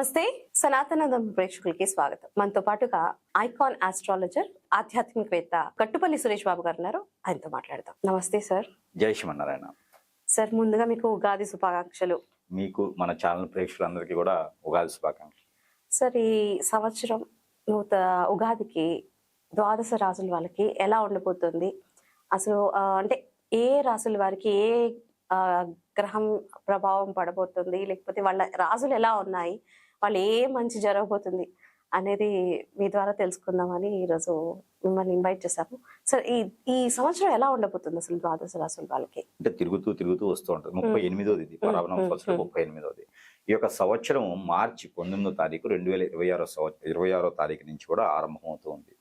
నమస్తే సనాతన ధర్మ ప్రేక్షకులకి స్వాగతం. మనతో పాటుగా ఐకాన్ ఆస్ట్రాలజర్ ఆధ్యాత్మికవేత్త కట్టుపల్లి సురేష్ బాబు గారు ఉన్నారు. ఆయనతో మాట్లాడదాం. నమస్తే సార్. జై శ్రీమన్నారాయణ. సార్, ముందుగా మీకు ఉగాది శుభాకాంక్షలు. మీకు మన ఛానల్ ప్రేక్షకులందరికీ కూడా ఉగాది శుభాకాంక్షలు. సార్, ఈ సంవత్సరం ఉగాదికి ద్వాదశ రాసుల వాళ్ళకి ఎలా ఉండబోతుంది? అసలు అంటే ఏ రాసుల వారికి ఏ గ్రహం ప్రభావం పడబోతుంది, లేకపోతే వాళ్ళ రాసులు ఎలా ఉన్నాయి, వాళ్ళు ఏ మంచి జరగబోతుంది అనేది మీ ద్వారా తెలుసుకుందామని ఈరోజు మిమ్మల్ని ఇన్వైట్ చేశాము. సార్, ఈ సంవత్సరం ఎలా ఉండబోతుంది అసలు ద్వాదశ రాసుల వాళ్ళకి? అంటే తిరుగుతూ వస్తూ ఉంటుంది. 38వ ఇది పరావణ సంవత్సరం, 38వది. ఈ యొక్క సంవత్సరం మార్చి 19వ తారీఖు 2026 తారీఖు నుంచి కూడా ఆరంభమవుతూ ఉంది.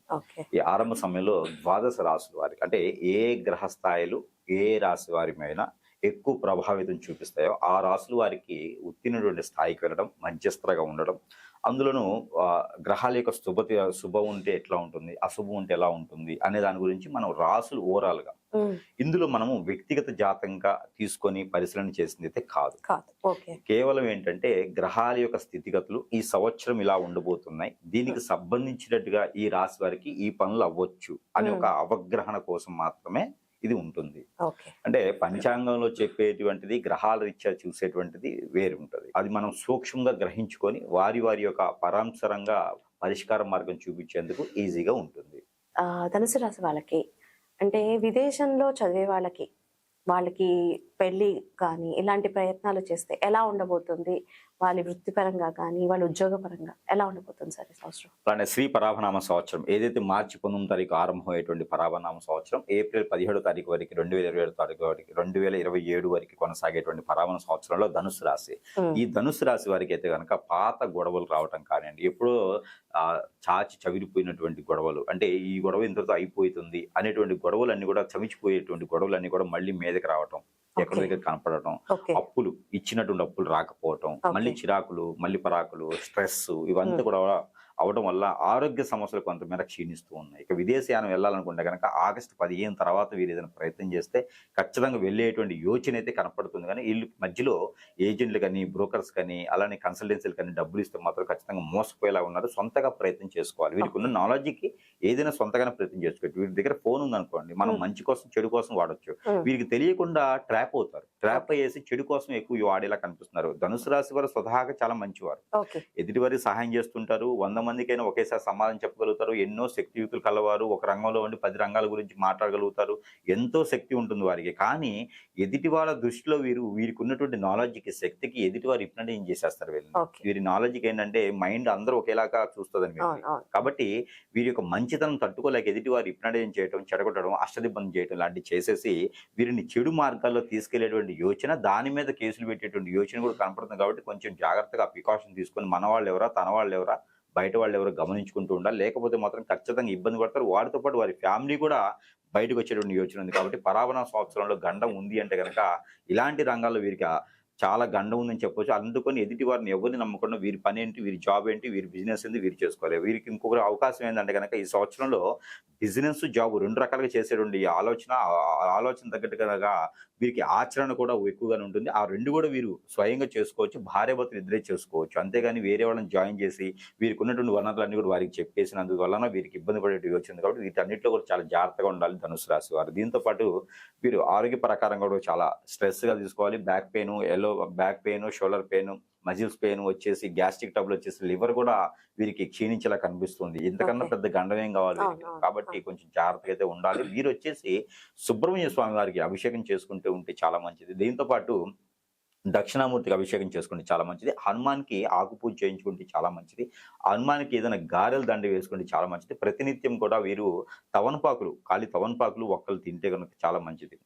ఈ ఆరంభ సమయంలో ద్వాదశ రాసుల వారికి అంటే ఏ గ్రహ స్థాయిలు ఏ రాశి వారి మీద ఎక్కువ ప్రభావితం చూపిస్తాయో ఆ రాసుల వారికి ఉత్తీర్ణుడి స్థాయికి వెళ్ళడం, మధ్యస్థగా ఉండడం, అందులోనూ గ్రహాల యొక్క శుభం ఉంటే ఎట్లా ఉంటుంది, అశుభం ఉంటే ఎలా ఉంటుంది అనే దాని గురించి మనం రాసులు ఓవరాల్ గా ఇందులో మనము వ్యక్తిగత జాతంగా తీసుకొని పరిశీలన చేసింది అయితే కాదు. కేవలం ఏంటంటే గ్రహాల యొక్క స్థితిగతులు ఈ సంవత్సరం ఇలా ఉండబోతున్నాయి, దీనికి సంబంధించినట్టుగా ఈ రాశి వారికి ఈ పనులు అవ్వచ్చు అనే ఒక అవగాహన కోసం మాత్రమే ఇది ఉంటుంది. అంటే పంచాంగంలో చెప్పేటువంటిది గ్రహాల రీత్యా చూసేటువంటిది వేరు ఉంటుంది. అది మనం సూక్ష్మంగా గ్రహించుకొని వారి యొక్క పరాంశరంగా పరిష్కార మార్గం చూపించేందుకు ఈజీగా ఉంటుంది. ధనుసు రాశి వాళ్ళకి అంటే విదేశంలో చదివే వాళ్ళకి పెళ్లి కానీ ఇలాంటి ప్రయత్నాలు చేస్తే ఎలా ఉండబోతుంది? వాళ్ళ వృత్తిపరంగా కానీ వాళ్ళ ఉద్యోగపరంగా ఎలా ఉండబోతుంది సార్ ఈ సంవత్సరం? అలానే శ్రీ పరాభనామ సంవత్సరం ఏదైతే మార్చి 19వ తారీఖు ఆరంభమయ్యేటువంటి పరాభనామ సంవత్సరం ఏప్రిల్ 17వ తారీఖు వరకు 2027 తారీఖు వరకు 2027 వరకు కొనసాగేటువంటి పరాభన సంవత్సరంలో ధనుసు రాశి. ఈ ధనుసు రాశి వారికి అయితే కనుక పాత గొడవలు రావటం కానివ్వండి, ఎప్పుడో చాచి చవిరిపోయినటువంటి గొడవలు, అంటే ఈ గొడవ ఇంతతో అయిపోతుంది అనేటువంటి గొడవలన్నీ కూడా చమిచిపోయేటువంటి గొడవలన్నీ కూడా మళ్ళీ మీదకి రావటం, ఎక్కడి దగ్గర కనపడటం, అప్పులు ఇచ్చినటువంటి అప్పులు రాకపోవటం, మళ్ళీ చిరాకులు, మళ్ళీ పరాకులు, స్ట్రెస్ ఇవంతా కూడా అవడం వల్ల ఆరోగ్య సమస్యలు కొంతమేర క్షీణిస్తూ ఉన్నాయి. ఇక విదేశయానం వెళ్ళాలనుకుంటే కనుక ఆగస్టు 15 తర్వాత వీరు ఏదైనా ప్రయత్నం చేస్తే ఖచ్చితంగా వెళ్ళేటువంటి యోచన అయితే కనపడుతుంది. కానీ వీళ్ళు మధ్యలో ఏజెంట్లు కానీ బ్రోకర్స్ కానీ అలానే కన్సల్టెన్సీలు కానీ డబ్బులు ఇస్తే మాత్రం ఖచ్చితంగా మోసపోయేలా ఉన్నారు. సొంతగా ప్రయత్నం చేసుకోవాలి. వీరికి ఉన్న నాలెడ్జ్కి ఏదైనా సొంతగానే ప్రయత్నం చేసుకోవచ్చు. వీరి దగ్గర ఫోన్ ఉందనుకోండి, మనం మంచి కోసం చెడు కోసం వాడచ్చు. వీరికి తెలియకుండా ట్రాప్ అవుతారు. ట్రాప్ అయ్యేసి చెడు కోసం ఎక్కువ వాడేలా కనిపిస్తున్నారు. ధనుసు రాశి వారు స్వతహాగా చాలా మంచివారు. ఎదుటి వారికి సహాయం చేస్తుంటారు. 100 మందికైనా ఒకేసారి సమాధానం చెప్పగలుగుతారు. ఎన్నో శక్తియుక్తులు కలవారు. ఒక రంగంలో ఉండి 10 రంగాల గురించి మాట్లాడగలుగుతారు. ఎంతో శక్తి ఉంటుంది వారికి. కానీ ఎదుటి వాళ్ళ దృష్టిలో వీరికి ఉన్నటువంటి నాలెడ్జ్కి, శక్తికి ఎదుటి వారు ఇప్పుడంటే ఏం చేసేస్తారు వీరి నాలెడ్జ్కి ఏంటంటే మైండ్ అందరూ ఒకేలాగా చూస్తుందని. కాబట్టి వీరి యొక్క మంచితనం తట్టుకోలేక ఎదుటి వారు ఇప్పుడంటే చేయటం, చెడగొట్టడం, అష్టదిబ్బంది చేయడం లాంటివి చేసేసి వీరిని చెడు మార్గాల్లో తీసుకెళ్లేటువంటి యోచన, దాని మీద కేసులు పెట్టేటువంటి యోచన కూడా కనపడుతుంది. కాబట్టి కొంచెం జాగ్రత్తగా ప్రికాషన్ తీసుకొని మన వాళ్ళు ఎవరా, తన వాళ్ళు ఎవరా, బయట వాళ్ళు ఎవరో గమనించుకుంటూ ఉండాలి. లేకపోతే మాత్రం ఖచ్చితంగా ఇబ్బంది పడతారు. వారితో పాటు వారి ఫ్యామిలీ కూడా బయటకు వచ్చేటువంటి యోచన ఉంది. కాబట్టి పరాభన సంవత్సరంలో గండం ఉంది అంటే కనుక ఇలాంటి రంగాల్లో వీరికి చాలా గండం ఉందని చెప్పొచ్చు. అందుకని ఎదుటి వారిని ఎవరిని నమ్మకుండా వీరి పని ఏంటి, వీరి జాబ్ ఏంటి, వీరి బిజినెస్ ఏంటి వీరు చేసుకోవాలి. వీరికి ఇంకొక అవకాశం ఏంటంటే కనుక ఈ సంవత్సరంలో బిజినెస్, జాబ్ 2 రకాలుగా చేసేటువంటి ఆలోచన తగ్గట్టుగా వీరికి ఆచరణ కూడా ఎక్కువగానే ఉంటుంది. ఆ 2 కూడా వీరు స్వయంగా చేసుకోవచ్చు. భార్యాభర్తలు ఇద్దరే చేసుకోవచ్చు. అంతేగాని వేరే వాళ్ళని జాయిన్ చేసి వీరికి ఉన్నటువంటి వనరులన్నీ కూడా వారికి చెప్పేసినందువలన వీరికి ఇబ్బంది పడేటి వచ్చింది. కాబట్టి వీటన్నిటిలో కూడా చాలా జాగ్రత్తగా ఉండాలి ధనుసు రాశి వారు. దీంతో పాటు వీరు ఆరోగ్య ప్రకారంగా కూడా చాలా స్ట్రెస్ గా తీసుకోవాలి. Back pain, shoulder pain, muscles pain వచ్చేసి, గ్యాస్ట్రిక్ ట్రబుల్ వచ్చేసి, లివర్ కూడా వీరికి క్షీణించేలా కనిపిస్తుంది. ఇంతకన్నా పెద్ద గండమేం కావాలి. కాబట్టి కొంచెం జాగ్రత్తగా అయితే ఉండాలి. వీరు వచ్చేసి సుబ్రహ్మణ్య స్వామి వారికి అభిషేకం చేసుకుంటూ ఉంటే చాలా మంచిది. దీంతో పాటు దక్షిణామూర్తికి అభిషేకం చేసుకుంటే చాలా మంచిది. హనుమాన్కి ఆకు పూజ చేయించుకుంటే చాలా మంచిది. హనుమాన్కి ఏదైనా గారెల దండ వేసుకుంటే చాలా మంచిది. ప్రతినిత్యం కూడా వీరు ఖాళీ తవన్పాకులు ఒక్కలు తింటే కనుక చాలా మంచిది.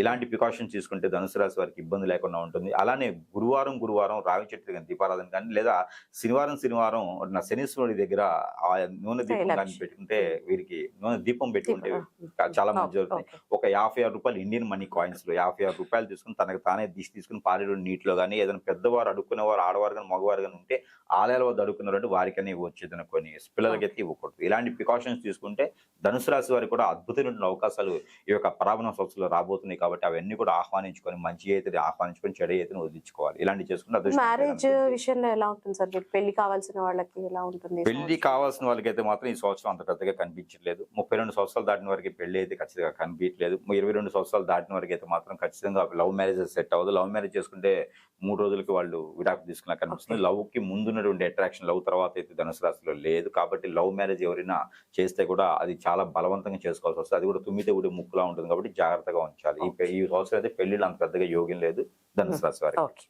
ఇలాంటి ప్రికాషన్స్ తీసుకుంటే ధనుసు రాశి వారికి ఇబ్బంది లేకుండా ఉంటుంది. అలానే గురువారం రావి చెట్టు దగ్గర దీపారాధన కానీ, లేదా శనివారం శనీశ్వరుడి దగ్గర ఆ నూనె దీపం కానీ పెట్టుకుంటే, వీరికి నూనె దీపం పెట్టుకుంటే చాలా మంచి జరుగుతుంది. ఒక 56 రూపాయలు ఇండియన్ మనీ కాయిన్స్ లో 56 రూపాయలు తీసుకుని తనకు తానే తీసుకుని పారేడు నీటిలో కానీ, ఏదైనా పెద్దవారు అడుక్కునేవారు, ఆడవారు కానీ మగవారు కానీ ఉంటే ఆలయాల వద్ద అడుక్కున్నారంటే వారికనే ఇవ్వచ్చు. ఏదైనా కొన్ని పిల్లలకైతే ఇవ్వకూడదు. ఇలాంటి ప్రికాషన్స్ తీసుకుంటే ధనుసు రాశి వారికి కూడా అద్భుతమైన అవకాశాలు ఈ యొక్క పరాభన సంవత్సరంలో రాబోతున్నాయి. ఉంటాయి కాబట్టి అవన్నీ కూడా ఆహ్వానించుకొని మంచి అయితే ఆహ్వానించుకొని చెడు అయితే వదిలించుకోవాలి. ఇలాంటివి చేసుకుంటే అదృష్టం మ్యారేజ్ ఉంటుంది. విషయంలో ఎలా ఉంటుంది సార్? మీకు పెళ్లి కావాల్సిన వాళ్ళకి ఎలా ఉంటుంది? పెళ్లి కావాల్సిన వాళ్ళకైతే మాత్రం ఈ సంవత్సరం అంత పెద్దగా కనిపించట్లేదు. 32 సంవత్సరాలు దాటిన వరకు పెళ్లి అయితే ఖచ్చితంగా కనిపించట్లేదు. 22 సంవత్సరాలు దాటిన వరకు అయితే మాత్రం ఖచ్చితంగా లవ్ మ్యారేజ్ సెట్ అవ్వదు. లవ్ మ్యారేజ్ చేసుకుంటే 3 రోజులకి వాళ్ళు విడాకులు తీసుకున్నా కనిపిస్తుంది. లవ్ కి ముందున్నటువంటి అట్రాక్షన్ లవ్ తర్వాత అయితే ధనుసు రాశిలో లేదు. కాబట్టి లవ్ మ్యారేజ్ ఎవరైనా చేస్తే కూడా అది చాలా బలవంతంగా చేసుకోవాల్సి వస్తుంది. అది కూడా తుమ్మితే ఊడి ముక్కులా ఉంటుంది కాబట్టి జాగ్రత్తగా ఉంచాలి. ఈ సంవత్సరం అయితే పెళ్లిళ్ళు అంత పెద్దగా యోగ్యం లేదు ధనుసు రాశి వారికి. ఓకే.